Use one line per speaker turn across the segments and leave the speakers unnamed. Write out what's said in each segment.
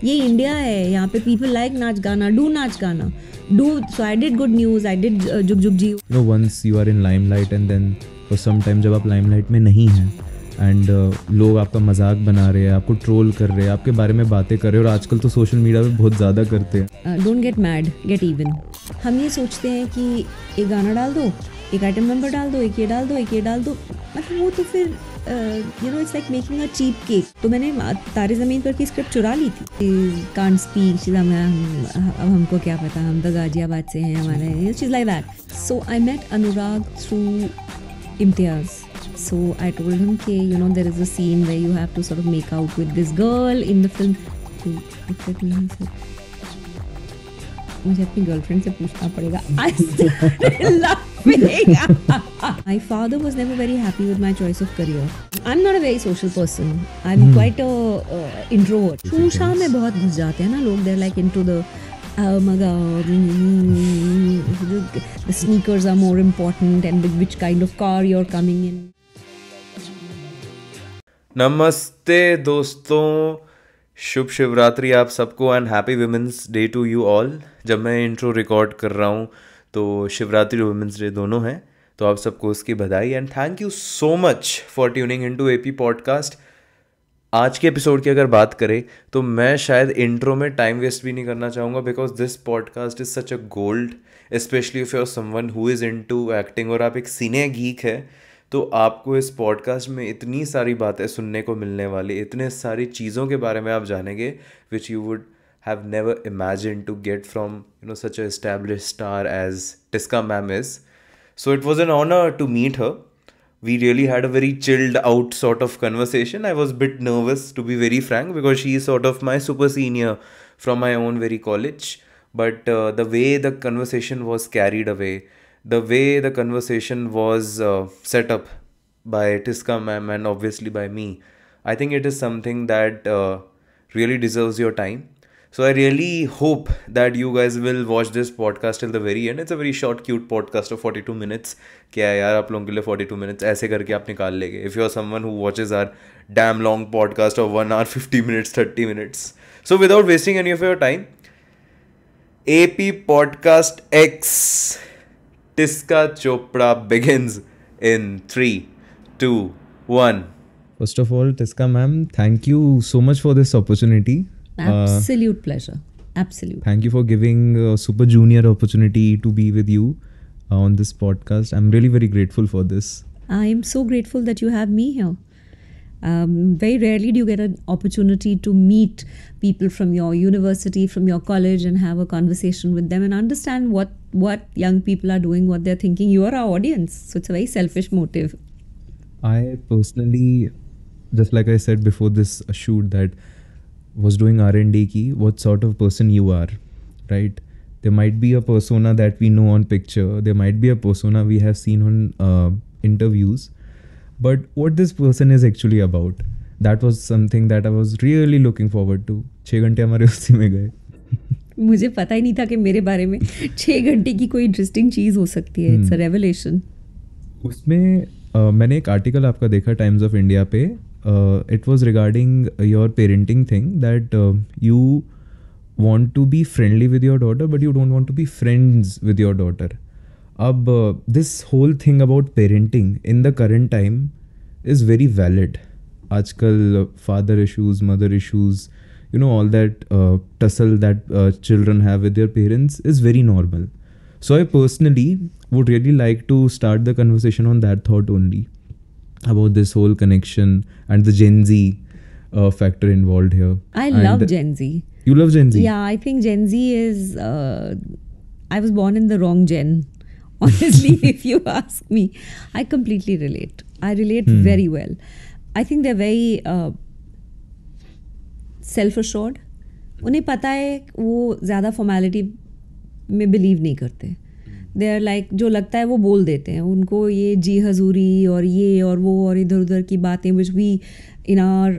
ये इंडिया है, यहाँ पे people like नाच गाना, do नाच गाना, do. So I did good news, I did जुग जुग जियो.
You know, once you are in limelight and then for some time जब आप limelight में नहीं हैं and लोग आपका मजाक बना रहे हैं, आपको ट्रोल कर रहे हैं, आपके बारे में बातें कर रहे हैं, और आजकल तो सोशल मीडिया पे बहुत ज़्यादा करते हैं.
Don't get mad, get even. हम ये सोचते हैं कि एक गाना डाल दो, एक आइटम नंबर डाल दो, एक ये डाल दो, एक ये डाल दो, मतलब वो तो फिर you know it's like making a cheap cake. तो मैंने तारे ज़मीन पर की स्क्रिप्ट चुरा ली थी. कांट स्पीक, अब हमको क्या पता, हम तो गाजियाबाद से हैं, हमारे चीज़ like that. So I met Anurag through Imtiaz. So I told him कि you know there is a scene where you have to sort of make out with this girl in the film. मुझे अपनी गर्लफ्रेंड से पूछना पड़ेगा. I started laughing. My father was never very happy with my choice of career. I'm not a very social person. I'm quite a introvert. शूशा में बहुत घुस जाते हैं ना लोग. They're like into the oh my god, the sneakers are more important and with which kind of car you're coming in.
नमस्ते दोस्तों, शुभ शिवरात्रि आप सबको and happy women's day to you all. जब मैं इंट्रो रिकॉर्ड कर रहा हूँ तो शिवरात्रि और वुमेंस डे दोनों हैं, तो आप सबको उसकी बधाई and thank you so much for tuning into AP podcast. आज के एपिसोड की अगर बात करें तो मैं शायद इंट्रो में टाइम वेस्ट भी नहीं करना चाहूँगा, because this podcast is such a gold, especially if you are someone who is into acting और आप एक सिने गीक है, तो आपको इस पॉडकास्ट में इतनी सारी बातें सुनने को मिलने वाली, इतने सारी चीज़ों के बारे में आप जानेंगे which you would have never imagine to get from you know such a established star as Tisca ma'am is. So it was an honour to meet her. We really had a very chilled out sort of conversation. I was a bit nervous, to be very frank, because she is sort of my super senior from my own very college. But the way the conversation was carried away, the way the conversation was set up by Tisca ma'am and obviously by me, I think it is something that really deserves your time. So I really hope that you guys will watch this podcast till the very end. It's a very short, cute podcast of 42 minutes. क्या यार आप लोगों के लिए 42 minutes ऐसे करके आप निकाल लेंगे. If you are someone who watches our damn long podcast of 1 hour, 50 minutes, 30 minutes. So without wasting any of your time, AP Podcast X Tisca Chopra begins in 3, 2, 1.
First of all, Tisca ma'am, thank you so much for this opportunity.
Absolute pleasure. Absolute.
Thank you for giving a super junior opportunity to be with you on this podcast. I'm really very grateful for this.
I am so grateful that you have me here. Very rarely do you get an opportunity to meet people from your university, from your college, and have a conversation with them and understand what young people are doing, what they're thinking. You are our audience, so it's a very selfish motive.
I personally, just like I said before this shoot, that was doing R&D ki, what sort of person you are, right? There might be a persona that we know on picture, there might be a persona we have seen on interviews, but what this person is actually about, that was something that I was really looking forward to. 6 घंटे हमारे उसी में गए.
मुझे पता ही नहीं था कि मेरे बारे में 6 घंटे की कोई इंटरेस्टिंग चीज़ हो सकती है. It's a revelation.
उसमें मैंने एक आर्टिकल आपका देखा टाइम्स ऑफ इंडिया पे. It was regarding your parenting thing, that you want to be friendly with your daughter but you don't want to be friends with your daughter. This whole thing about parenting in the current time is very valid. Aajkal father issues, mother issues, you know, all that tussle that children have with their parents is very normal. So I personally would really like to start the conversation on that thought only, about this whole connection and the Gen Z factor involved here.
I love Gen Z.
You love Gen Z?
Yeah, I think Gen Z is... I was born in the wrong gen. Honestly, if you ask me. I completely relate. I relate very well. I think they're very self-assured. उन्हें पता है वो ज़्यादा formality में believe नहीं करते. They are like जो लगता है वो बोल देते हैं, उनको ये जी हजूरी और ये और वो और इधर उधर की बातें which we in our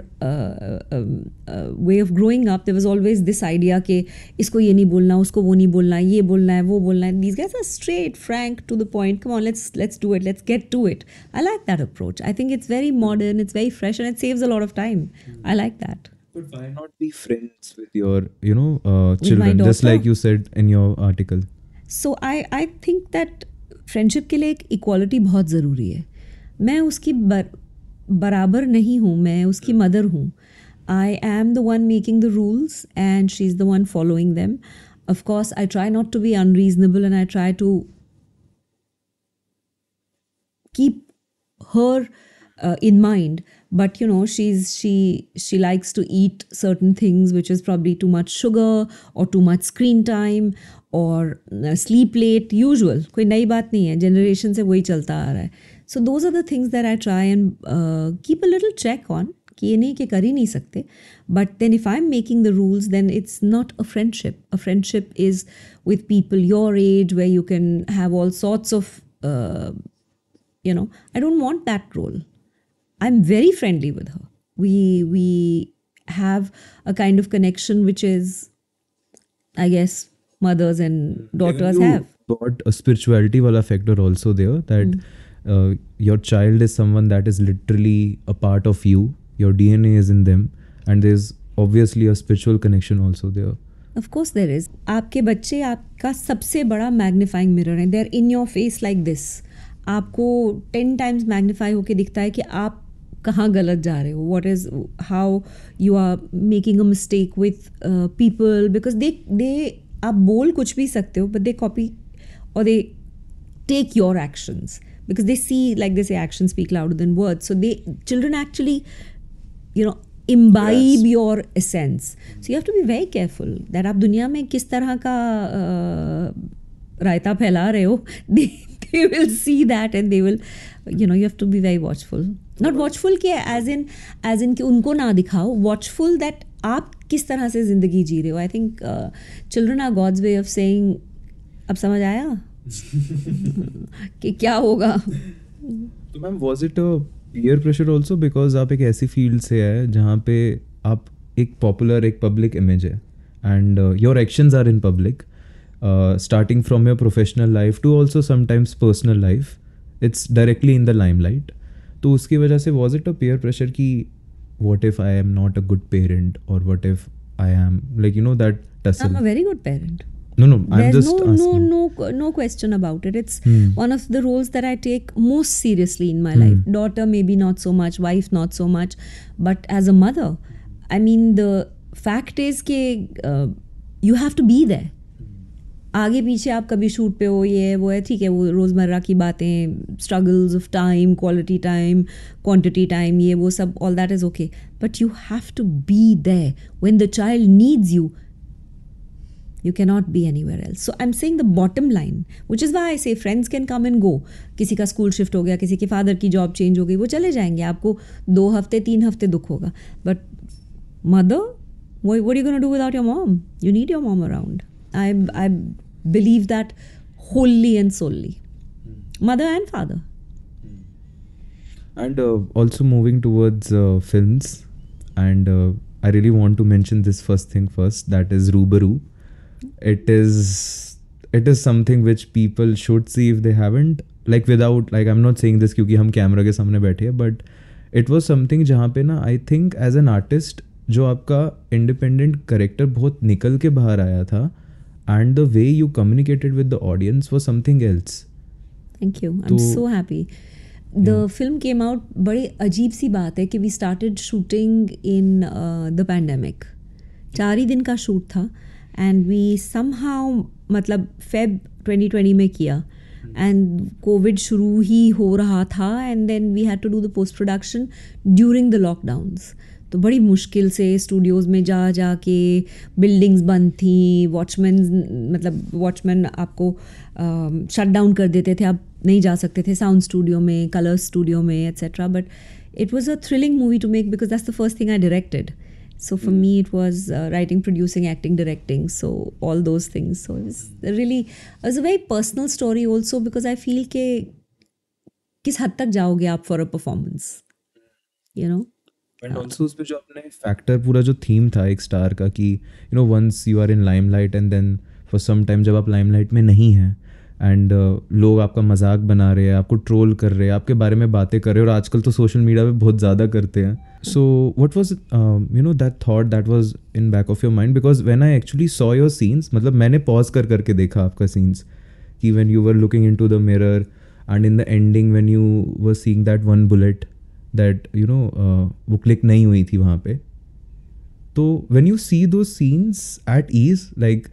way of growing up, there was always this idea कि इसको ये नहीं बोलना, उसको वो नहीं बोलना, ये बोलना है, वो बोलना है. These guys are straight, frank, to the point. Come on, let's do it. Let's get to it. I like that approach. I think it's very modern, it's very fresh, and it saves a lot of time. I like that.
But why not be friends with your,
With my
children, just
daughter?
like you said in your article?
So I think that friendship के लिए एक equality बहुत ज़रूरी है. मैं उसकी बराबर नहीं हूँ, मैं उसकी मदर हूँ. I am the one making the rules and she's the one following them. Of course, I try not to be unreasonable and I try to keep her in mind. But she likes to eat certain things which is probably too much sugar or too much screen time or sleep late. Usual, कोई नई बात नहीं है, generation से वही चलता आ रहा है. So those are the things that I try and keep a little check on. कि ये नहीं कि कर ही नहीं सकते. But then if I'm making the rules, then it's not a friendship. A friendship is with people your age where you can have all sorts of, I don't want that role. I'm very friendly with her. We have a kind of connection which is, I guess, mothers and daughters have.
Got a spirituality wala factor also there, that your child is someone that is literally a part of you. Your DNA is in them, and there's obviously a spiritual connection also there.
Of course there is. आपके बच्चे आपका सबसे बड़ा magnifying mirror है. They're in your face like this. आपको 10 times magnify होके दिखता है कि आप कहाँ गलत जा रहे हो. What is how you are making a mistake with people, because they आप बोल कुछ भी सकते हो, but they copy or they take your actions because they see, like they say, actions speak louder than words. So children actually imbibe your essence. So you have to be very careful that आप दुनिया में किस तरह का रायता फैला रहे हो. They will see that and they will, you have to be very watchful. Not watchful के as in कि उनको ना दिखाओ. Watchful that आप किस तरह से ज़िंदगी जी रहे हो. I think children are God's way of saying, अब समझ आया कि क्या होगा.
तो ma'am, was it a peer pressure also, because आप एक ऐसी फील्ड से है जहाँ पे आप एक पॉपुलर, एक पब्लिक इमेज है, and your actions are in public, starting from your professional life to also sometimes personal life, it's directly in the limelight. तो उसकी वजह से was it a peer pressure कि what if I am not a good parent, or what if I am, like, that tussle?
I'm a very good parent.
No, I'm
There's
just asking.
no question about it. It's one of the roles that I take most seriously in my life. Daughter maybe not so much, wife not so much, but as a mother, I mean, the fact is कि you have to be there. आगे पीछे आप कभी shoot पे हो, ये वो है, ठीक है, वो रोज़मर्रा की बातें, struggles of time, quality time, quantity time, ये वो सब, all that is okay, but you have to be there when the child needs you. You cannot be anywhere else. So I'm saying the bottom line, which is why I say friends can come and go. किसी का school shift हो गया, किसी के father की job change हो गई, वो चले जाएंगे, आपको 2 हफ्ते 3 हफ्ते दुख होगा. But mother, what are you going to do without your mom? You need your mom around. I believe that wholly and solely. Mother and father.
And also moving towards films, and I really want to mention this first thing first, that is Rubaru. It is something which people should see if they haven't, like, without, like, I'm not saying this क्योंकि हम camera के सामने बैठे हैं, but it was something जहाँ पे ना, I think as an artist, जो आपका independent character बहुत निकल के बाहर आया था, and the way you communicated with the audience was something else.
Thank you. I'm so happy. The film came out, बड़ी अजीब सी बात है कि we started shooting in the pandemic. 4 ही दिन का शूट था. And we somehow, मतलब Feb 2020 में किया, and COVID शुरू ही हो रहा था, and then we had to do the post production during the lockdowns. तो बड़ी मुश्किल से स्टूडियोज़ में जा के, बिल्डिंग्स बंद थी, वॉचमैन आपको शट डाउन कर देते थे, आप नहीं जा सकते थे साउंड स्टूडियो में, कलर स्टूडियो में, etcetera. But it was a thrilling movie two make, because that's the first thing I directed. So for me, it was writing, producing, acting, directing. So all those things. So it was a very personal story also, because I feel कि किस हद तक जाओगे आप for a performance, you know.
And also उस पे जो अपने फैक्टर पूरा जो थीम था एक स्टार का कि once you are in limelight and then for some time जब आप लाइमलाइट में नहीं हैं एंड लोग आपका मजाक बना रहे हैं, आपको ट्रोल कर रहे हैं, आपके बारे में बातें कर रहे हैं, और आजकल तो सोशल मीडिया पे बहुत ज़्यादा करते हैं. So what was that thought that was in back of your mind? Because when I actually saw your scenes, मतलब मैंने पॉज कर करके देखा आपका सीन्स कि when you were looking into the mirror and in the ending when you were seeing that one bullet that वो click नहीं हुई थी वहाँ पे. तो when you see those scenes at ease like,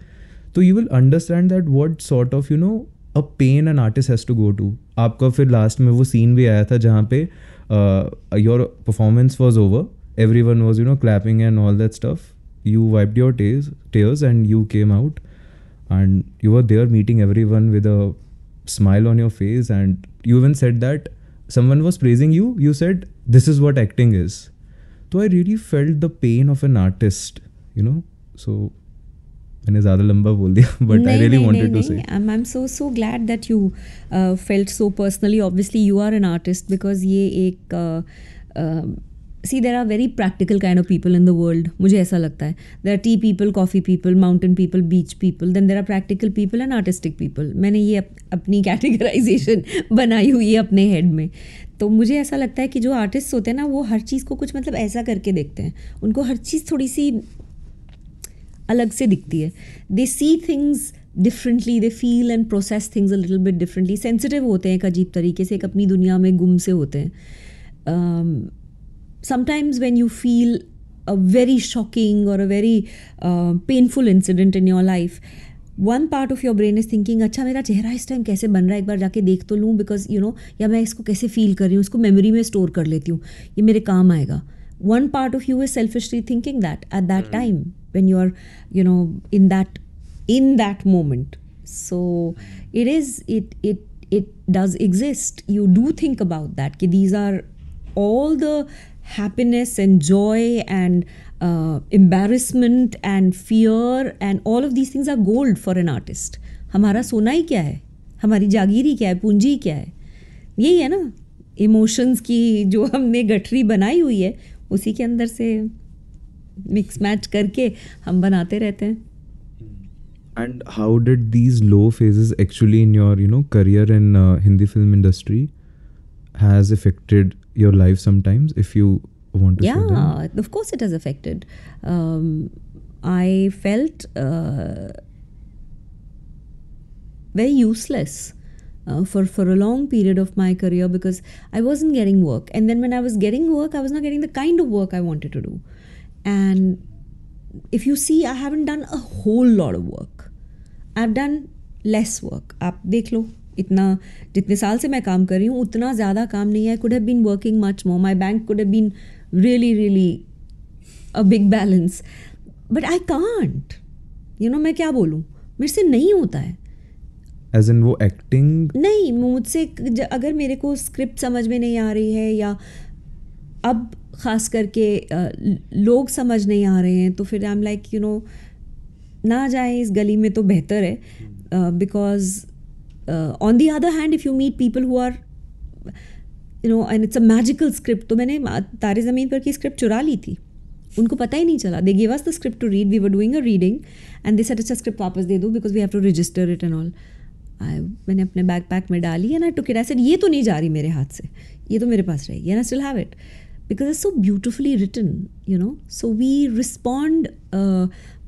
तो you will understand that what sort of a pain an artist has to go to. आपका फिर लास्ट में वो सीन भी आया था जहाँ पे your performance was over, every one was clapping and all that stuff, you wiped your tears and you came out and you were there meeting everyone with a smile on your face, and you even said that someone was praising you, you said this is what acting is. So I really felt the pain of an artist, so मैंने ज़्यादा लंबा बोल दिया, but I really wanted to say.
I'm so glad that you felt so personally. Obviously you are an artist, because ये एक see, there are very practical kind of people in the world. मुझे ऐसा लगता है. There are tea people, coffee people, mountain people, beach people. Then there are practical people and artistic people. मैंने ये अपनी categorization बनाई हुई है अपने head में. तो मुझे ऐसा लगता है कि जो आर्टिस्ट होते हैं ना, वो हर चीज़ को कुछ मतलब ऐसा करके देखते हैं. उनको हर चीज़ थोड़ी सी अलग से दिखती है. They see things differently, they feel and process things a little bit differently. Sensitive होते हैं एक अजीब तरीके से, एक अपनी दुनिया में गुम से होते हैं. Sometimes when you feel a very shocking और a very painful incident in your life, one part of your brain is thinking, अच्छा मेरा चेहरा इस टाइम कैसे बन रहा है, एक बार जाके देख तो लूँ, बिकॉज या मैं इसको कैसे फील कर रही हूँ, इसको मेमोरी में स्टोर कर लेती हूँ, ये मेरे काम आएगा. One part of you is selfishly thinking that at that time when you are in that moment. So it does exist. You do think about that, कि these are all the happiness and joy and embarrassment and fear and all of these things are gold for an artist. हमारा सोना ही क्या है, हमारी जागीर ही क्या है, पूंजी ही क्या है, यही है ना. इमोशंस की जो हमने गठरी बनाई हुई है, उसी के अंदर से मिक्स मैच करके हम बनाते रहते हैं.
And how did these low phases actually in your career in Hindi film industry has affected your life sometimes, if you want to say that?
Yeah, of course it has affected. I felt very useless for a long period of my career, because I wasn't getting work, and then when I was getting work, I was not getting the kind of work I wanted to do. And if you see, I haven't done a whole lot of work. I've done less work. आप देख लो, इतना जितने साल से मैं काम कर रही हूँ उतना ज़्यादा काम नहीं है. I could have been working much more. My bank could have been really a big balance, but I can't. मैं क्या बोलूँ, मेरे से नहीं होता है.
As in वो एक्टिंग
नहीं, मुझसे अगर मेरे को स्क्रिप्ट समझ में नहीं आ रही है, या अब ख़ास करके लोग समझ नहीं आ रहे हैं, तो फिर आई एम लाइक ना जाए इस गली में तो बेहतर है. Because on the other hand, if you meet people who are and it's a magical script. तो मैंने तारे ज़मीन पर की स्क्रिप्ट चुरा ली थी, उनको पता ही नहीं चला. They give us the script to read, we were doing a reading and they said अच्छा स्क्रिप्ट वापस दे दो, because we have to register it and all. मैंने अपने बैग पैक में डाली and I took it. I said ये तो नहीं जा रही मेरे हाथ से, ये तो मेरे पास रहेगी, and I still have it because it's so beautifully written, so we respond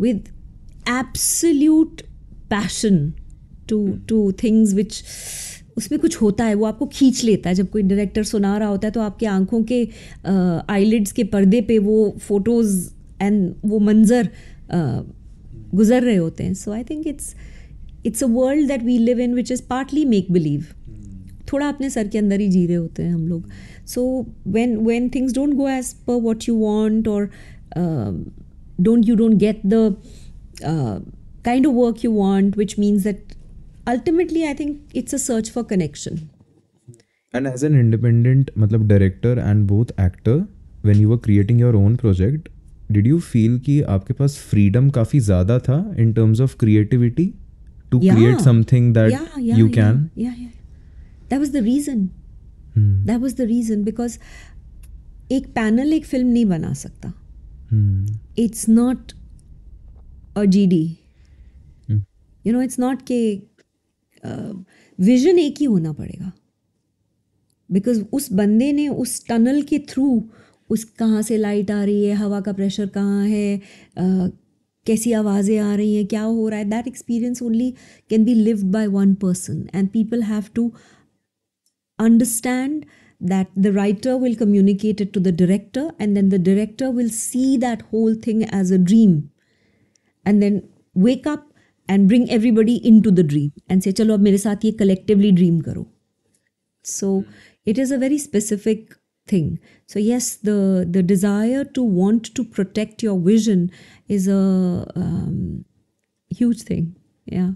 with absolute passion to things which उसमें कुछ होता है, वो आपको खींच लेता है. जब कोई डायरेक्टर सुना रहा होता है तो आपके आंखों के आईलिड्स के पर्दे पे वो फोटोज़ एंड वो मंजर गुजर रहे होते हैं. So I think it's a world that we live in which is partly make believe. थोड़ा अपने सर के अंदर ही जी रहे होते हैं हम लोग. So when things don't go as per what you want, or you don't get the kind of work you want, which means that ultimately I think it's a search for connection.
And as an independent director and both actor, when you were creating your own project, did you feel कि आपके पास freedom काफ़ी ज़्यादा था in terms of creativity to create something that you can?
That was the reason. That was the reason because एक panel एक film नहीं बना सकता. It's not a GD. You know, it's not कि विजन एक ही होना पड़ेगा. बिकॉज उस बंदे ने उस टनल के थ्रू उस कहाँ से लाइट आ रही है, हवा का प्रेशर कहाँ है, कैसी आवाज़ें आ रही हैं, क्या हो रहा है, that experience only can be lived by one person and people have to understand that the writer will communicate it to the director and then the director will see that whole thing as a dream and then wake up and bring everybody into the dream and say chalo ab mere sath ye collectively dream karo. So it is a very specific thing. So yes, the desire to want to protect your vision is a huge thing. Yeah.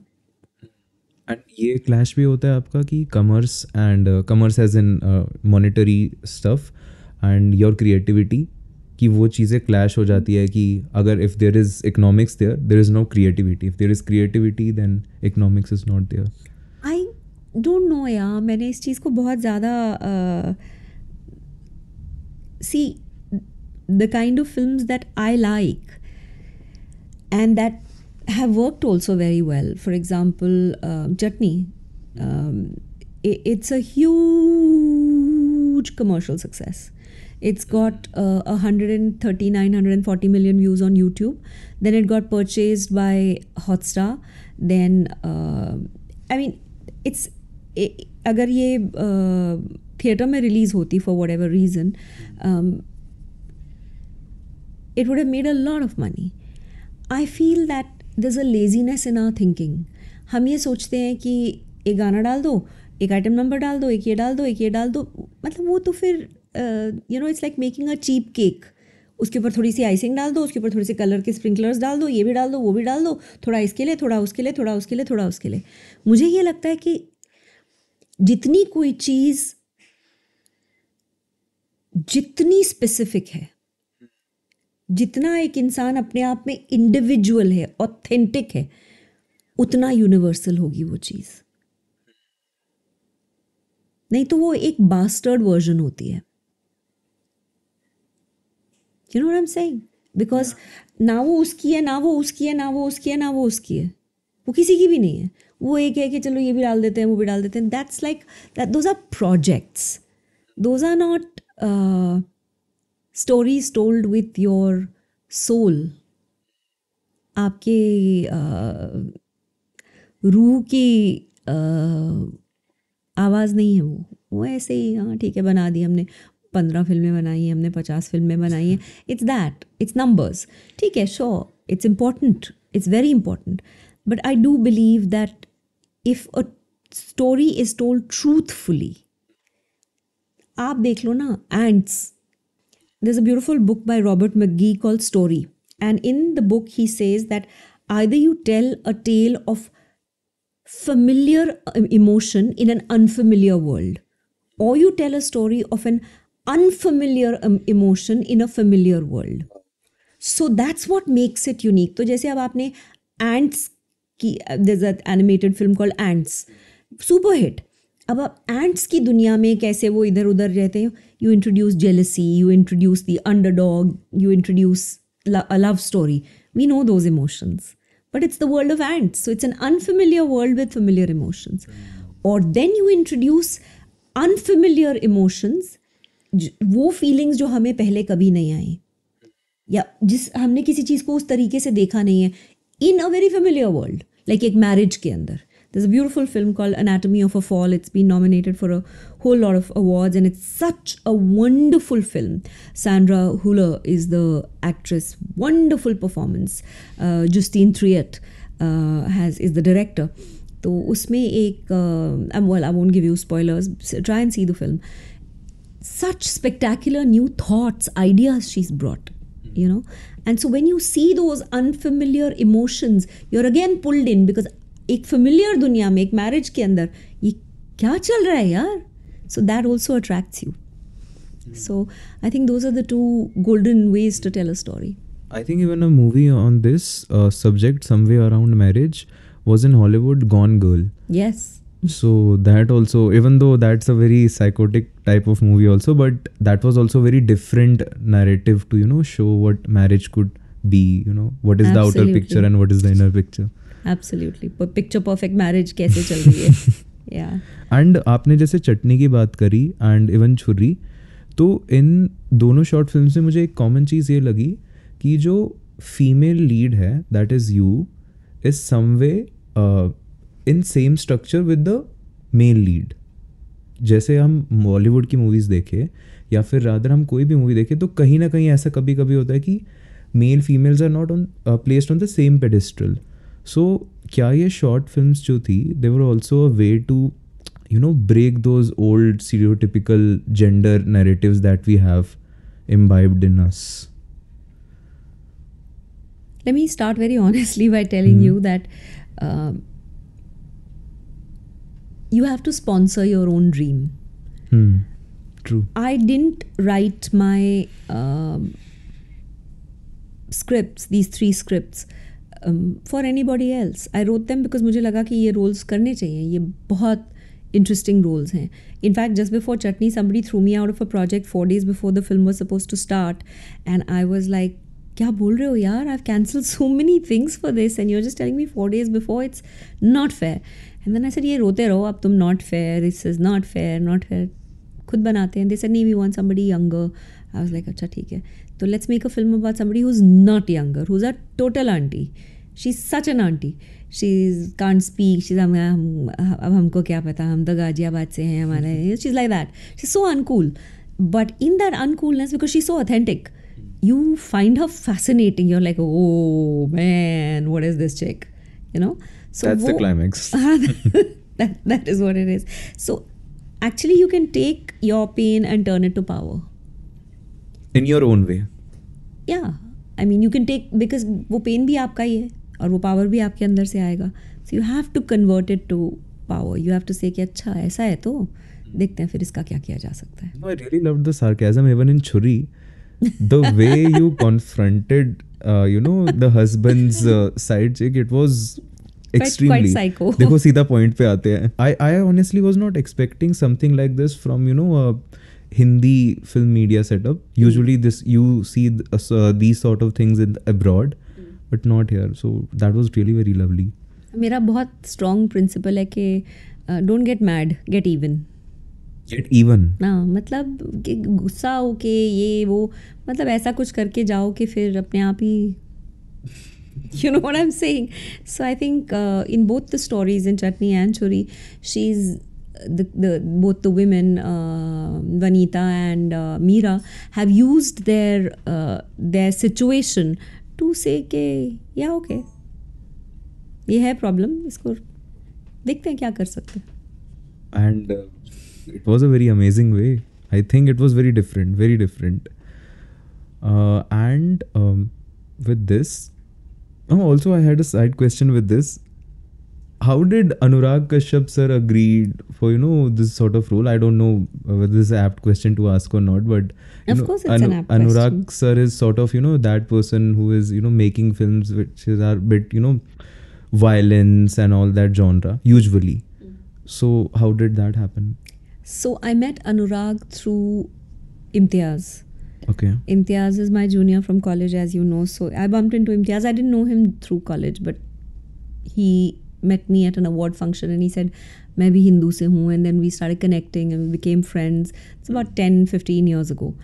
And ये clash भी होता है आपका कि commerce as in monetary stuff and your creativity, कि वो चीज़ें clash हो जाती है कि अगर if there is economics there is no creativity, if there is creativity then economics is not there.
I don't know यार, मैंने इस चीज़ को बहुत ज़्यादा see the kind of films that I like and that have worked also very well. For example, Chutney. It's a huge commercial success. It's got 139, 140 million views on YouTube. Then it got purchased by Hotstar. Then, I mean, it's अगर ये theatre में release होती for whatever reason, it would have made a lot of money. I feel that there's a laziness in our thinking. हम ये सोचते हैं कि एक गाना डाल दो, एक आइटम नंबर डाल दो, एक ये डाल दो, एक ये डाल दो, मतलब वो तो फिर you know it's like making a cheap cake. उसके ऊपर थोड़ी सी आइसिंग डाल दो, उसके ऊपर थोड़ी सी कलर के स्प्रिंकलर्स डाल दो, ये भी डाल दो, वो भी डाल दो, थोड़ा इसके लिए, थोड़ा उसके लिए, थोड़ा उसके लिए, थोड़ा उसके लिए. मुझे ये लगता है कि जितनी कोई चीज़ जितनी स्पेसिफिक है, जितना एक इंसान अपने आप में इंडिविजुअल है, ऑथेंटिक है, उतना यूनिवर्सल होगी वो चीज़. नहीं तो वो एक बास्टर्ड वर्जन होती है. You know what I am saying? Because ना वो उसकी है, ना वो उसकी है, ना वो उसकी है, ना वो उसकी है, वो किसी की भी नहीं है. वो एक है कि चलो ये भी डाल देते हैं, वो भी डाल देते हैं. That's like that, those are projects, those are not stories told with your soul. आपके रूह की आवाज़ नहीं है वो ऐसे ही, हाँ ठीक है बना दी हमने, 15 फिल्में बनाई हैं हमने, 50 फिल्में बनाई हैं. It's that, it's numbers. ठीक है, sure, it's important, it's very important, but I do believe that if a story is told truthfully. आप देख लो ना, ants. There's a beautiful book by Robert McGee called Story. And in the book, he says that either you tell a tale of familiar emotion in an unfamiliar world, or you tell a story of an unfamiliar emotion in a familiar world. So that's what makes it unique. तो जैसे अब आपने Ants की, there's an animated film called Ants, super hit. अब आप ants की दुनिया में कैसे वो इधर उधर रहते हैं, you introduce jealousy, you introduce the underdog, you introduce a love story. We know those emotions, but it's the world of ants, so it's an unfamiliar world with familiar emotions. और then you introduce unfamiliar emotions, वो feelings जो हमें पहले कभी नहीं आई, या जिस हमने किसी चीज़ को उस तरीके से देखा नहीं है, in a very familiar world. Like एक मैरिज के अंदर, there's a beautiful film called Anatomy of a Fall. It's been nominated for a whole lot of awards and it's such a wonderful film. Sandra Hüller is the actress. Wonderful performance. Justine Triet is the director. तो उसमें एक well, I won't give you spoilers. Try and see the film. Such spectacular new thoughts, ideas she's brought, you know. And so when you see those unfamiliar emotions, you're again pulled in because एक familiar दुनिया में, एक marriage के अंदर ये क्या चल रहा है यार. So that also attracts you. So I think those are the two golden ways to tell a story.
I think even a movie on this subject, somewhere around marriage, was in Hollywood, Gone Girl.
Yes.
So that also, even though that's a very psychotic type of movie also, but that was also very different narrative to, show what marriage could be, what is the outer
Absolutely.
picture and what is the inner picture.
Absolutely. Picture perfect marriage कैसे चल रही है? Yeah.
And आपने जैसे चटनी की बात करी and even छुरी, तो इन दोनों शॉर्ट फिल्म से मुझे एक कॉमन चीज़ ये लगी कि जो फीमेल लीड है, that is you, is someway in same structure with the male lead. जैसे हम बॉलीवुड की मूवीज़ देखें या फिर रादर हम कोई भी मूवी देखें, तो कहीं ना कहीं ऐसा कभी कभी होता है कि male females are not on placed on the same pedestal. So क्या ये शॉर्ट फिल्म्स जो थी, they were also a way to break those old stereotypical gender narratives that we have imbibed in us?
Let me start very honestly by telling you that you have to sponsor your own dream.
True.
I didn't write my scripts, these 3 scripts, for anybody else. I wrote them because मुझे लगा कि ये roles करने चाहिए, ये बहुत interesting roles हैं. In fact, just before Chutney, somebody threw me out of a project 4 days before the film was supposed to start, and I was like, क्या बोल रहे हो यार? I've cancelled so many things for this and you're just telling me 4 days before. It's not fair. And then I said, ये रोते रहो अब तुम, not fair, this is not fair, not fair. खुद बनाते हैं. They said, नहीं, we want somebody younger. I was like, अच्छा ठीक है. So let's make a film about somebody who's not younger, who's a total auntie. She's such an auntie. She can't speak. She's अब हमको क्या पता, हम तो गाजियाबाद से हैं, हमारे. She's like that. She's so uncool. But in that uncoolness, because she's so authentic, you find her fascinating. You're like, oh man, what is this chick? So
that's the climax.
that is what it is. So actually you can take your pain and turn it to power.
In your own way.
Yeah. I mean, you can take, because वो pain भी आपका ही है और वो power भी आपके अंदर से आएगा. So you have to convert it to power. You have to say कि अच्छा ऐसा है तो देखते हैं फिर इसका क्या किया जा सकता है.
I really loved the sarcasm even in Churi. The way you confronted, the husband's side chick, it was extremely
quite psycho.
देखो सीधा point पे आते हैं. I honestly was not expecting something like this from, a Hindi film media setup. Usually you see these sort of things in abroad, but not here. So that was really very lovely.
मेरा बहुत strong principle है कि don't get mad, get even.
Get even.
ना मतलब कि गुस्सा हो के ये वो, मतलब ऐसा कुछ करके जाओ कि फिर अपने आप ही, you know what I'm saying. So I think in both the stories, in Chutney and Churi, she's both the women, Vanita and Meera, have used their situation to say कि yeah okay, ये है problem, इसको देखते हैं क्या कर सकते हैं.
And it was a very amazing way. I think it was very different. And with this, also I had a side question with this. How did Anurag Kashyap sir agreed for this sort of role? I don't know whether this is an apt question to ask or not, but
of course it's an apt
Anurag
question.
sir is sort of that person who is making films which are a bit violence and all that genre usually. So how did that happen?
So I met Anurag through Imtiaz.
Okay.
Imtiaz is my junior from college, as you know. So I bumped into Imtiaz. I didn't know him through college, but he met me at an award function and he said, मैं भी हिंदू से हूँ. And then we started connecting and we became friends. It's about 10-15 years ago.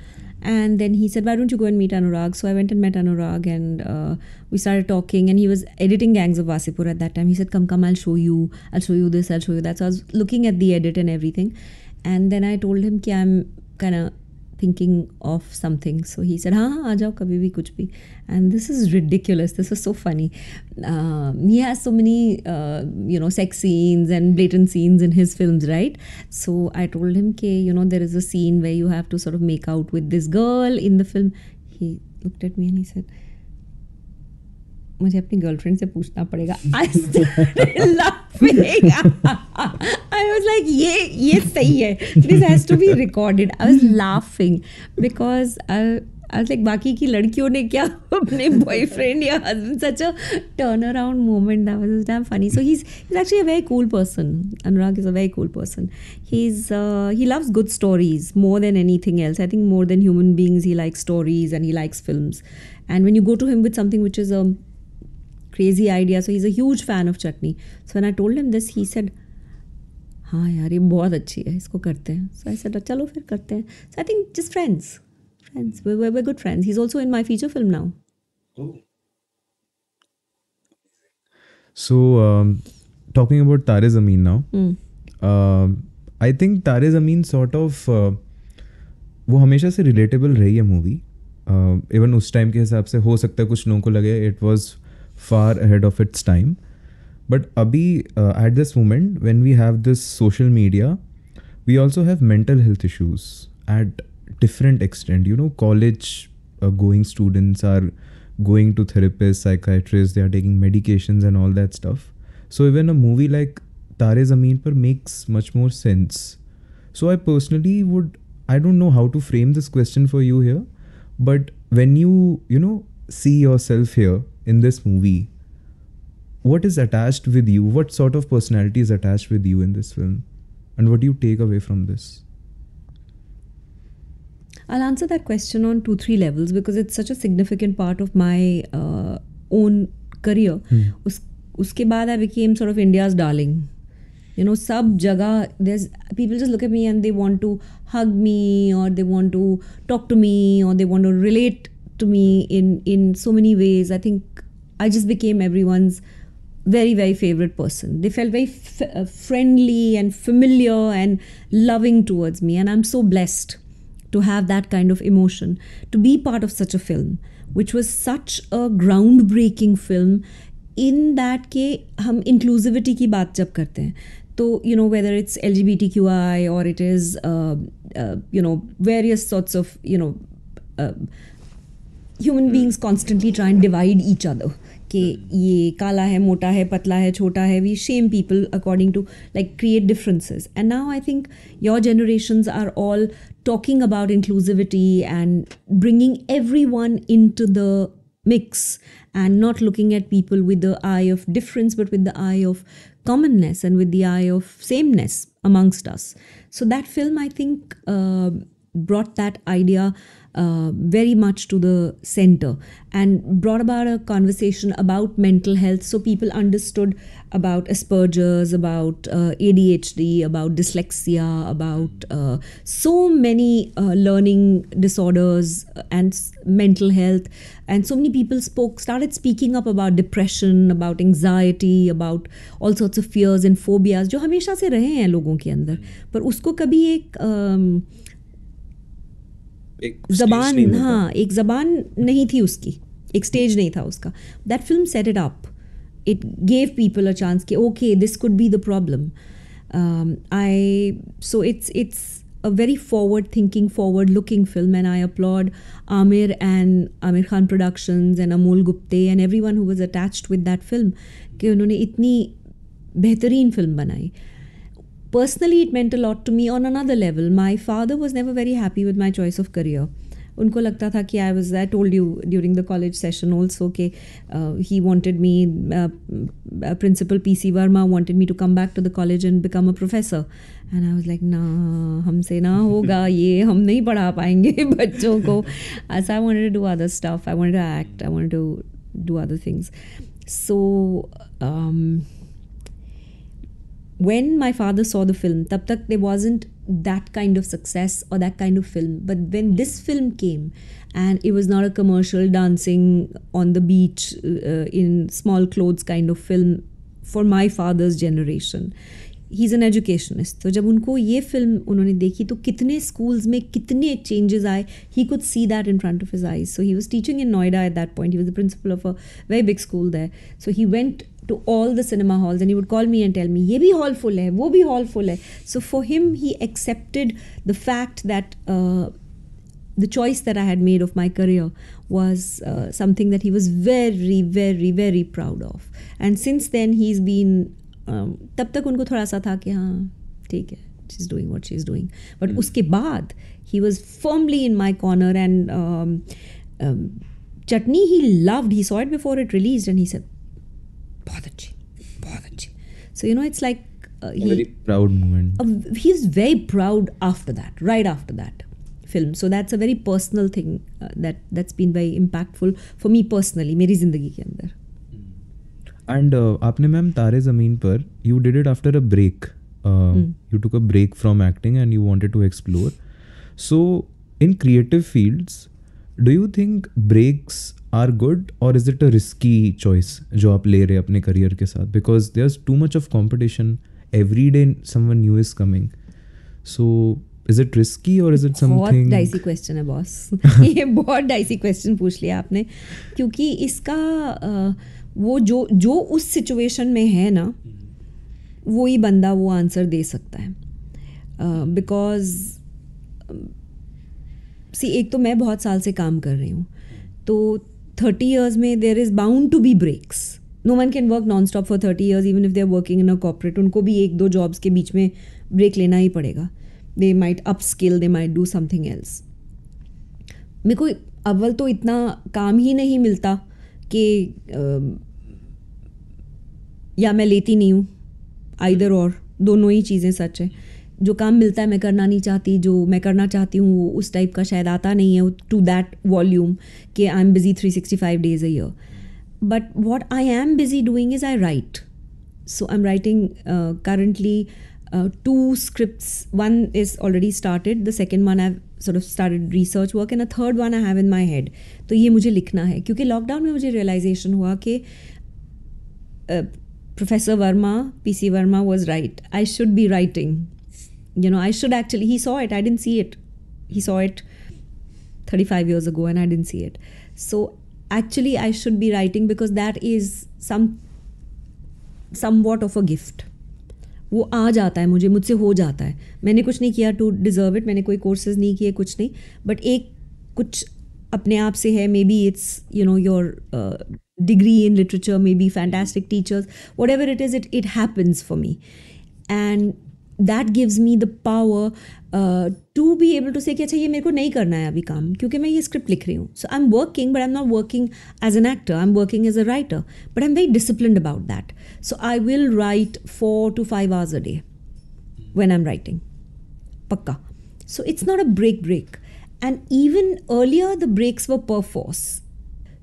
And then he said, why don't you go and meet Anurag? So I went and met Anurag and we started talking, and he was editing Gangs of Wasipur at that time. He said, come, I'll show you this, I'll show you that. So I was looking at the edit and everything. And then I told him कि I'm kind of thinking of something. So he said, हाँ आ जाओ कभी भी कुछ भी. And this is ridiculous. This is so funny. He has so many sex scenes and blatant scenes in his films, right? So I told him कि there is a scene where you have to sort of make out with this girl in the film. He looked at me and he said, मुझे अपनी girlfriend से पूछना पड़ेगा. I started laughing. I was like, ये सही है. This has to be recorded. I was laughing because I was like, बाकी की लड़कियों ने क्या अपने boyfriend या husband, such a turnaround moment. That was damn funny. So he's actually a very cool person. Anurag is a very cool person. He loves good stories more than anything else. I think more than human beings, he likes stories and he likes films. And when you go to him with something which is a crazy idea, so he's a huge fan of Chutney. So when I told him this, he said, हाँ यार ये बहुत अच्छी है, इसको करते हैं. So I said, चलो फिर करते हैं. So I think just friends. We're good friends. He's also in my feature film now.
So talking about Tare Zameen now, I think Tare Zameen sort of वो हमेशा से relatable रही है movie. Even उस टाइम के हिसाब से हो सकता है कुछ लोगों को लगे it was far ahead of its time. But abhi at this moment when we have this social media, we also have mental health issues at different extent. You know, college going students are going to therapists, psychiatrists, they are taking medications and all that stuff. So even a movie like Taare Zameen Par makes much more sense. So I personally I don't know how to frame this question for you here, but when you see yourself here in this movie, what is attached with you? What sort of personality is attached with you in this film? And what do you take away from this?
I'll answer that question on 2-3 levels because it's such a significant part of my own career. Uske baad I became sort of India's darling. You know, sab jagah, there's people just look at me and they want to hug me, or they want to talk to me, or they want to relate to me in so many ways. I think I just became everyone's very, very favorite person. They felt very friendly and familiar and loving towards me, and I'm so blessed to have that kind of emotion, to be part of such a film, which was such a groundbreaking film in that के हम inclusivity की बात जब करते हैं तो you know, whether it's LGBTQI or it is you know, various sorts of human beings constantly try and divide each other कि ये काला है, मोटा है, पतला है, छोटा है. We shame people according to, like, create differences. And now I think your generations are all talking about inclusivity and bringing everyone into the mix and not looking at people with the eye of difference but with the eye of commonness and with the eye of sameness amongst us. So that film, I think, brought that idea very much to the center and brought about a conversation about mental health, so people understood about Asperger's, about ADHD, about dyslexia, about so many learning disorders and mental health. And so many people started speaking up about depression, about anxiety, about all sorts of fears and phobias जो हमेशा से रहे हैं लोगों के अंदर, पर उसको कभी एक ज़बान, हाँ, एक ज़बान नहीं थी उसकी, एक स्टेज नहीं था उसका. That film set it up. It gave people a chance कि okay, this could be the problem. So it's a very forward-thinking, forward-looking film, and I applaud Amir and Amir Khan Productions and Amol Gupte and everyone who was attached with that film कि उन्होंने इतनी बेहतरीन film बनाई. Personally, it meant a lot to me on another level. My father was never very happy with my choice of career. उनको लगता था कि I told you during the college session also कि he wanted me, Principal P.C. Verma wanted me to come back to the college and become a professor. And I was like, nah, हमसे ना होगा ये, हम नहीं पढ़ा पाएंगे बच्चों को. So I wanted to do other stuff. I wanted to act. I wanted to do other things. So when my father saw the film, tab tak there wasn't that kind of success or that kind of film. But when this film came, and it was not a commercial dancing on the beach in small clothes kind of film for my father's generation. He's an educationist. So जब उनको ये film उन्होंने देखी तो कितने schools में कितने changes आए, he could see that in front of his eyes. So he was teaching in Noida at that point. He was the principal of a very big school there. So he went to all the cinema halls and he would call me and tell me, ये भी hall full है, वो भी hall full है. So for him, he accepted the fact that the choice that I had made of my career was something that he was very, very, very proud of. And since then, he's been तब तक उनको थोड़ा सा था कि हाँ ठीक है, she's doing what she's doing. But उसके बाद he was firmly in my corner, and Chutney he loved. He saw it before it released, and he said, बहुत अच्छी, बहुत अच्छी. So you know, it's like
very proud moment.
He's very proud after that, right after that film. So that's a very personal thing that's been very impactful for me personally, मेरी ज़िंदगी के अंदर.
And आपने ma'am तारे ज़मीन पर, you did it after a break. You took a break from acting and you wanted to explore. So in creative fields, do you think breaks are good or is it a risky choice जो आप ले रहे हैं अपने career के साथ? Because there's too much of competition. Every day someone new is coming. So is it risky or is it something?
बहुत dicey question है बॉस. ये बहुत डाइसी क्वेश्चन पूछ लिया आपने, क्योंकि इसका वो जो उस सिचुएशन में है ना, वो ही बंदा वो आंसर दे सकता है. बिकॉज सी, एक तो मैं बहुत साल से काम कर रही हूँ, तो 30 years में there is bound to be breaks. No one can work non stop for 30 years even if they are working in a corporate. उनको भी 1-2 जॉब्स के बीच में ब्रेक लेना ही पड़ेगा. They might up skill, they might do something else. मेरे को अव्वल तो इतना काम ही नहीं मिलता कि या मैं लेती नहीं हूँ, आइदर और, दोनों ही चीज़ें सच है. जो काम मिलता है मैं करना नहीं चाहती, जो मैं करना चाहती हूँ वो उस टाइप का शायद आता नहीं है टू दैट वॉल्यूम कि I am busy 365 days a year. But what I am busy doing is I write. So I'm writing currently 2 scripts. One is already started. The second one I've sort of started research work, and a third one I have in my head. तो ये मुझे लिखना है, क्योंकि lockdown में मुझे realisation हुआ कि Professor Verma, PC Verma was right. I should be writing. You know, I should actually, he saw it, I didn't see it. He saw it 35 years ago and I didn't see it. So actually I should be writing because that is somewhat of a gift. वो आ जाता है मुझसे हो जाता है. मैंने कुछ नहीं किया टू डिज़र्व इट, मैंने कोई कोर्सेज नहीं किए, कुछ नहीं, बट एक कुछ अपने आप से है. May be it's you know your degree in literature, maybe fantastic teachers, whatever it is, it happens for me. And that gives me the power to be able to say कि अच्छा ये मेरे को नहीं करना है अभी काम, क्योंकि मैं ये स्क्रिप्ट लिख रही हूँ. So I'm working, but I'm not working as an actor, I'm working as a writer, but I'm very disciplined about that. So I will write 4 to 5 hours a day when I'm writing, pakka. So it's not a break. And even earlier the breaks were per force.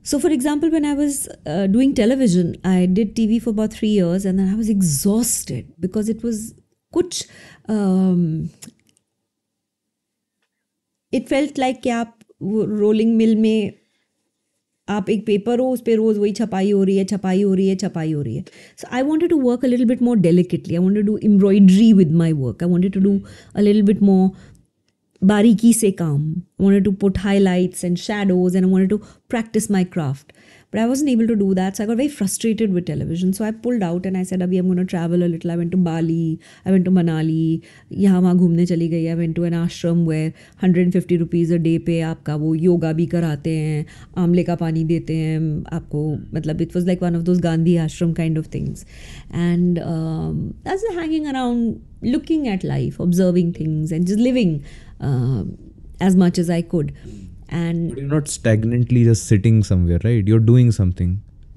So for example, when I was doing television, I did TV for about 3 years and then I was exhausted because it was कुछ it felt like कि आप rolling mill में आप एक paper हो, उस पर रोज़ वही छपाई हो रही है. So I wanted to work a little bit more delicately. I wanted to do embroidery with my work. I wanted to do a little bit more बारीकी से काम. I wanted to put highlights and shadows and I wanted to practice my craft. But I wasn't able to do that, so I got very frustrated with television. So I pulled out and I said, abhi I'm going to travel a little. I went to Bali, I went to Manali, यहाँ वहाँ घूमने चली गई. I went to an ashram where 150 rupees a day पे आपका वो योगा भी कराते हैं, आमले का पानी देते हैं आपको, मतलब it was like one of those Gandhi ashram kind of things. And I was hanging around, looking at life, observing things and just living as much as I could. And
but you're not stagnantly just sitting somewhere, right? You're doing something.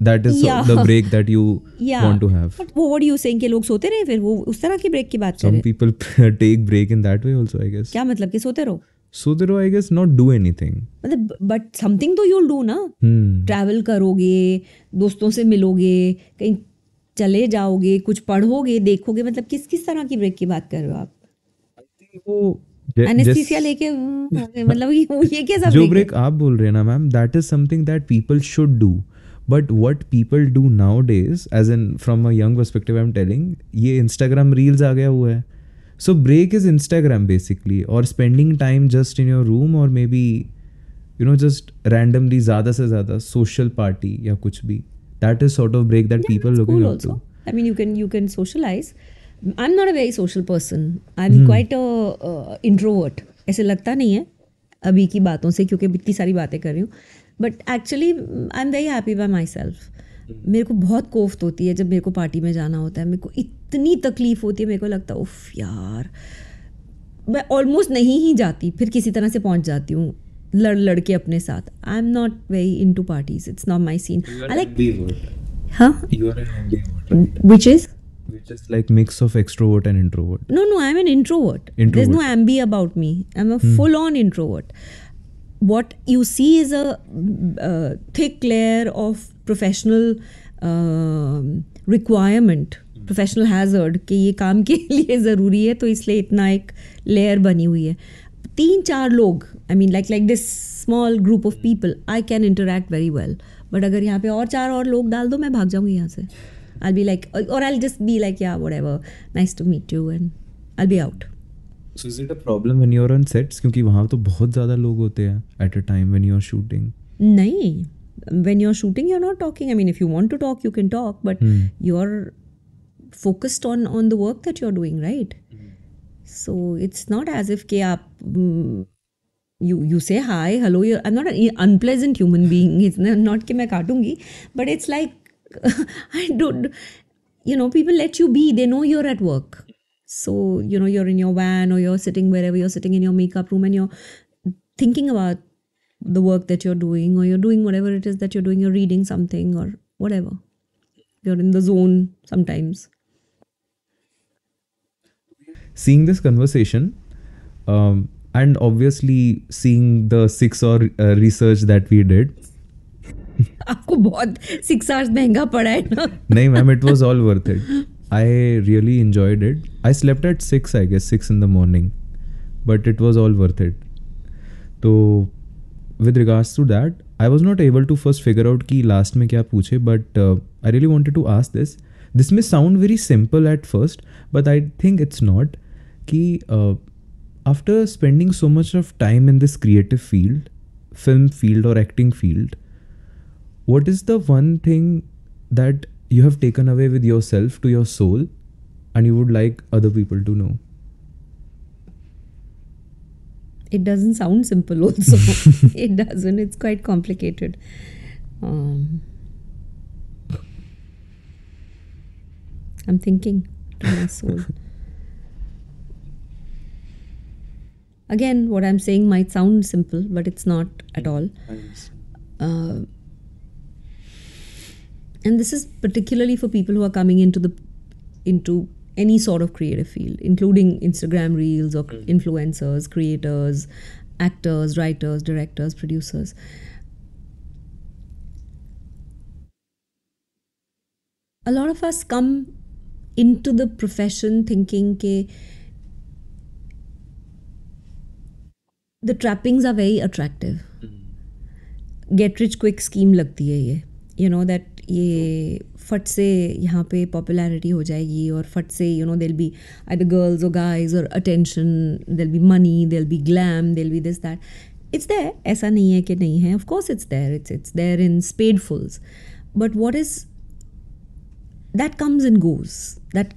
That is the break that you want to have.
But what are you saying कि लोग सोते रहे फिर? वो उस तरह की break की बात कर रहे हैं.
Some people take break in that way also, I guess.
क्या मतलब कि सोते रहो,
I guess, not do anything.
मतलब but something तो you'll do ना. ट्रैवल करोगे, दोस्तों से मिलोगे, कहीं चले जाओगे, कुछ पढ़ोगे, देखोगे, मतलब किस तरह की ब्रेक की बात कर रहे हो आप?
I think वो
एनेस्थीसिया लेके मतलब ये कैसा
जो ब्रेक आप बोल रहे हैं ना ma'am, that is something that people should do. But what people do nowadays, as in from a young perspective I am telling, ये इंस्टाग्राम रील्स आ गया हुआ है. So break is Instagram basically, और spending time just in your room, और maybe you know just randomly ज़्यादा से ज़्यादा सोशल पार्टी या कुछ भी. That is sort of break that people looking up to.
I mean you can socialize. I'm not a very social person. I'm quite a introvert. ऐसे लगता नहीं है अभी की बातों से, क्योंकि इतनी सारी बातें कर रही हूँ. But actually I'm very happy by myself. मेरे को बहुत कोफ्त होती है जब मेरे को पार्टी में जाना होता है. मेरे को इतनी तकलीफ़ होती है, मेरे को लगता है उफ यार मैं ऑलमोस्ट नहीं ही जाती, फिर किसी तरह से पहुंच जाती हूँ लड़ के अपने साथ. I am not very into parties, it's not my scene. I like हाँ
You are an ambivert.
which is
Which is like mix of extrovert and introvert.
no, I'm an introvert. There's no ambi about me. I'm a full on introvert. What you see is a thick layer of professional requirement, professional hazard कि ये काम के लिए ज़रूरी है, तो इसलिए इतना एक layer बनी हुई है. 3-4 लोग, I mean like this small group of people, I can interact very well. But अगर यहाँ पे और 4 और लोग डाल दो, मैं भाग जाऊँगी यहाँ से. I'll be like, or I'll just be like, yeah, whatever, nice to meet you, and I'll be out.
So is it a problem when you're on sets? क्योंकि वहाँ तो बहुत ज़्यादा लोग होते हैं at a time when you're shooting.
नहीं, when you're shooting, you're not talking. I mean, if you want to talk, you can talk, but you're focused on the work that you're doing, right? So it's not as if कि आप you say hi, hello. I'm not an unpleasant human being. It's not कि मैं काटूंगी, but it's like I don't, people let you be. They know you're at work. So, you're in your van or you're sitting wherever you're sitting in your makeup room and you're thinking about the work that you're doing, or you're doing whatever it is that you're doing. You're reading something or whatever. You're in the zone sometimes.
Seeing this conversation, and obviously seeing the 6 hour research that we did.
आपको बहुत 6 hours महंगा पड़ा है ना?
नहीं ma'am, it was all worth it. I really enjoyed it. I slept at 6, I guess, 6 in the morning, but it was all worth it. So with regards to that, I was not able to first figure out कि last में क्या पूछे, but I really wanted to ask this. This may sound very simple at first, but I think it's not. कि after spending so much of time in this creative field, film field or acting field, what is the one thing that you have taken away with yourself to your soul and you would like other people to know?
It doesn't sound simple also. It doesn't. It's quite complicated. I'm thinking to my soul. Again, what I'm saying might sound simple, but it's not at all. And this is particularly for people who are coming into any sort of creative field, including Instagram reels or influencers, creators, actors, writers, directors, producers. A lot of us come into the profession thinking that the trappings are very attractive. Get rich quick scheme लगती है ये. That ये फट से यहाँ पे popularity हो जाएगी और फट से there'll be either girls or guys or attention, there'll be money, there'll be glam, there'll be this, that. It's there. ऐसा नहीं है कि नहीं है. Of course it's there. It's there in spadefuls. But what is... that comes and goes. That,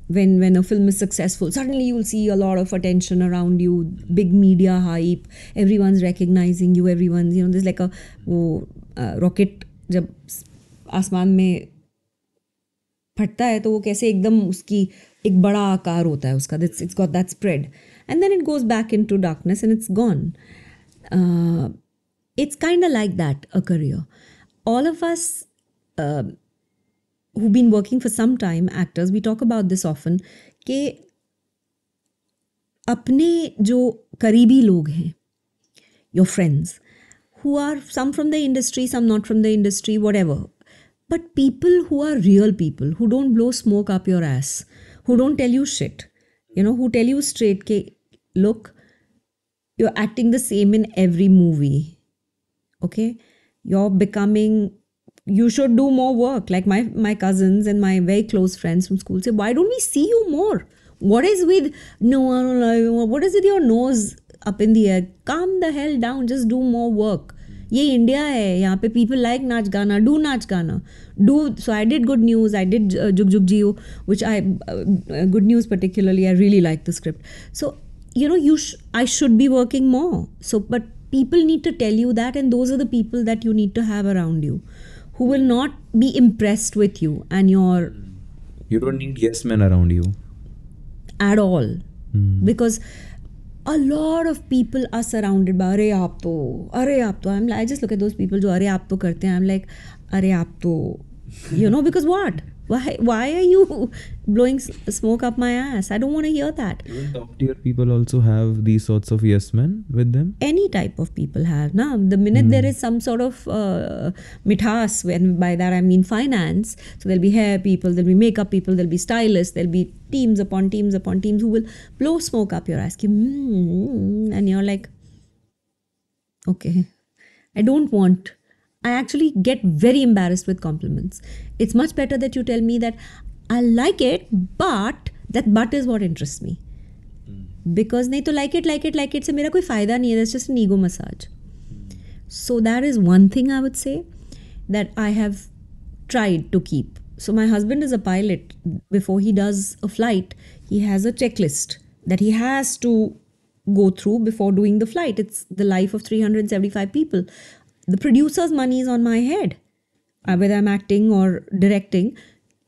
when a film is successful, suddenly you will see a lot of attention around you, big media hype, everyone's recognizing you, everyone's, there's like a rocket जब आसमान में फटता है तो वो कैसे एकदम उसकी एक बड़ा आकार होता है उसका, it's got that spread, and then it goes back into darkness and it's gone. It's kind of like that, a career. All of us who've been working for some time, actors, we talk about this often, कि अपने जो करीबी लोग हैं, your friends, who are some from the industry, some not from the industry, whatever. But people who are real people, who don't blow smoke up your ass, who don't tell you shit, who tell you straight, ke, look, you're acting the same in every movie. Okay? You should do more work. Like my cousins and my very close friends from school say, why don't we see you more? What is with your nose up in the air? Calm the hell down, just do more work. ये India है, यहाँ पे people like नाच गाना, do नाच गाना, do. So I did Good News, I did Jug Jug Jiyo, which Good News particularly, I really like the script. So, I should be working more. So, but people need to tell you that, and those are the people that you need to have around you, who will not be impressed with you and your...
You don't need yes men around you.
At all. because a lot of people are surrounded by अरे आप तो I'm like, I just look at those people जो अरे आप तो करते हैं, I'm like अरे आप तो, you know, because what? Why are you blowing smoke up my ass? I don't want to hear that.
Even top tier people also have these sorts of yes men with them.
Any type of people have. Now, the minute there is some sort of mithas, when by that I mean finance, so there'll be hair people, there'll be makeup people, there'll be stylists, there'll be teams upon teams upon teams who will blow smoke up your ass. And you're like, okay, I don't want. I actually get very embarrassed with compliments. It's much better that you tell me that I like it, but that but is what interests me. Because nahi to like it se mera koi fayda nahi hai. That's just an ego massage. So that is one thing I would say that I have tried to keep. So my husband is a pilot. Before he does a flight, he has a checklist that he has to go through before doing the flight. It's the life of 375 people. The producer's money is on my head. Whether I'm acting or directing,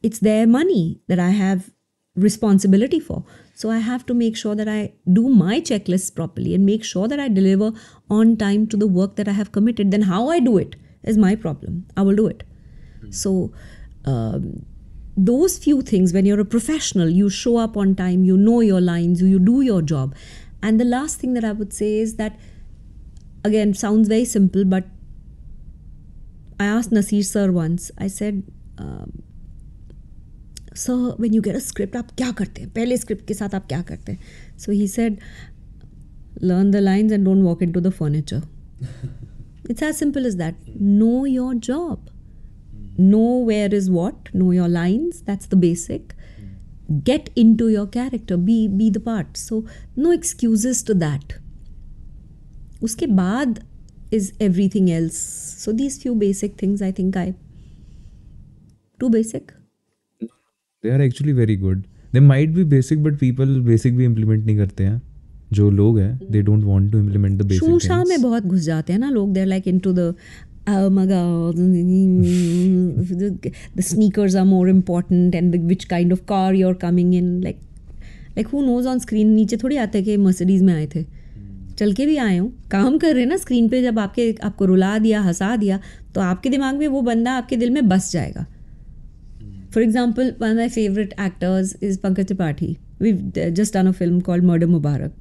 it's their money that I have responsibility for. So I have to make sure that I do my checklists properly and make sure that I deliver on time to the work that I have committed. Then how I do it is my problem. I will do it. So those few things, when you're a professional, you show up on time, you know your lines, you do your job. And the last thing that I would say is that, again, sounds very simple, but I asked Nasir sir once, I said, sir, when you get a script, आप क्या करते हैं? पहले script के साथ आप क्या करते हैं? So he said, learn the lines and don't walk into the furniture. It's as simple as that. Know your job. Know where is what. Know your lines. That's the basic. Get into your character. Be the part. So no excuses to that. उसके बाद is everything else. So these few basic things, I think too basic.
They are actually very good. They might be basic, but people basic भी implement नहीं करते हैं. जो लोग हैं, they don't want to implement the basic things.
शूशा में बहुत घुस जाते हैं ना लोग. They're like into the, oh my god, the sneakers are more important and which kind of car you're coming in. Like who knows on screen. नीचे थोड़ी आते कि Mercedes में आए थे. चल के भी आए हूँ, काम कर रहे हैं ना स्क्रीन पे. जब आपको रुला दिया, हंसा दिया, तो आपके दिमाग में वो बंदा आपके दिल में बस जाएगा. For example, one of my favorite actors is Pankaj Tripathi. We've just done a film called Murder Mubarak.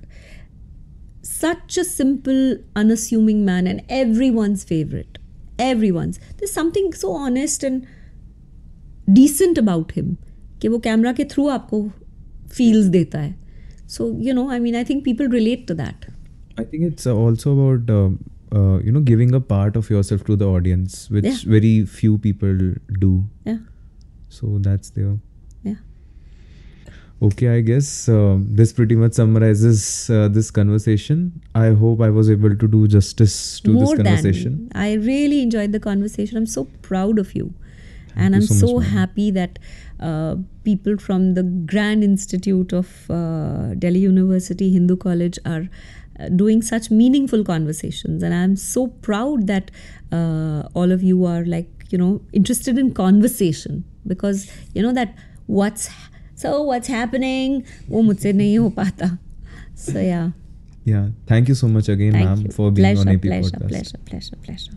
Such a simple, unassuming man and everyone's favorite. Everyone's. There's something so honest and decent about him कि वो camera के through आपको feels देता है. So, I mean, I think people relate to that.
I think it's also about, giving a part of yourself to the audience, which very few people do.
Yeah.
So that's there.
Yeah.
Okay, I guess this pretty much summarizes this conversation. I hope I was able to do justice to this conversation.
I really enjoyed the conversation. I'm so proud of you. And I'm so happy that people from the Grand Institute of Delhi University Hindu College are doing such meaningful conversations. And I'm so proud that all of you are interested in conversation, because that what's happening wo mujhse nahi ho pata. So yeah.
Thank you so much again, ma'am, for being on AP Podcast.
Pleasure.